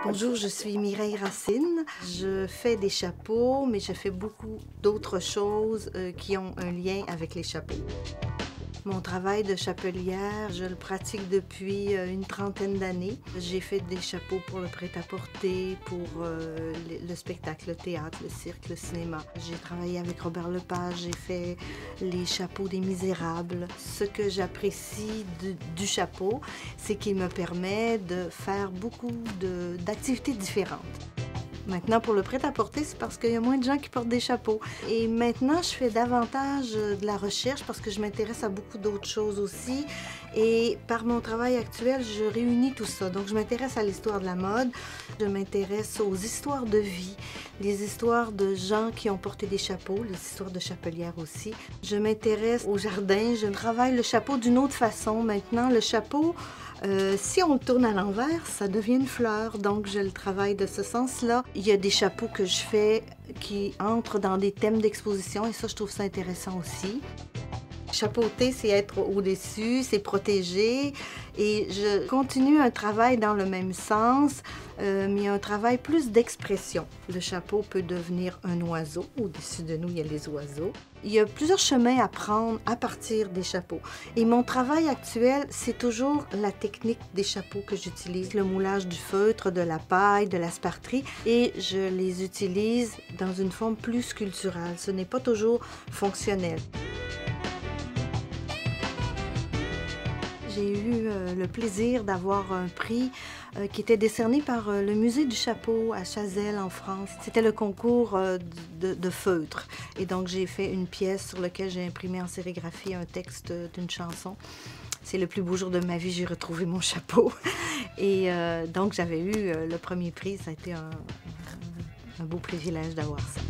Bonjour, je suis Mireille Racine. Je fais des chapeaux, mais je fais beaucoup d'autres choses qui ont un lien avec les chapeaux. Mon travail de chapelière, je le pratique depuis une trentaine d'années. J'ai fait des chapeaux pour le prêt-à-porter, pour le spectacle, le théâtre, le cirque, le cinéma. J'ai travaillé avec Robert Lepage, j'ai fait les chapeaux des Misérables. Ce que j'apprécie du chapeau, c'est qu'il me permet de faire beaucoup d'activités différentes. Maintenant, pour le prêt-à-porter, c'est parce qu'il y a moins de gens qui portent des chapeaux. Et maintenant, je fais davantage de la recherche parce que je m'intéresse à beaucoup d'autres choses aussi. Et par mon travail actuel, je réunis tout ça. Donc, je m'intéresse à l'histoire de la mode, je m'intéresse aux histoires de vie, les histoires de gens qui ont porté des chapeaux, les histoires de chapelières aussi. Je m'intéresse au jardin, je travaille le chapeau d'une autre façon. Maintenant, le chapeau, si on le tourne à l'envers, ça devient une fleur, donc je le travaille de ce sens-là. Il y a des chapeaux que je fais qui entrent dans des thèmes d'exposition et ça, je trouve ça intéressant aussi. Chapeauter, c'est être au-dessus, c'est protéger et je continue un travail dans le même sens, mais un travail plus d'expression. Le chapeau peut devenir un oiseau. Au-dessus de nous, il y a les oiseaux. Il y a plusieurs chemins à prendre à partir des chapeaux. Et mon travail actuel, c'est toujours la technique des chapeaux que j'utilise, le moulage du feutre, de la paille, de l'asparterie, et je les utilise dans une forme plus sculpturale. Ce n'est pas toujours fonctionnel. J'ai eu le plaisir d'avoir un prix qui était décerné par le Musée du Chapeau à Chazelles, en France. C'était le concours de feutre. Et donc, j'ai fait une pièce sur laquelle j'ai imprimé en sérigraphie un texte d'une chanson. C'est le plus beau jour de ma vie, j'ai retrouvé mon chapeau. Et donc, j'avais eu le premier prix. Ça a été un beau privilège d'avoir ça.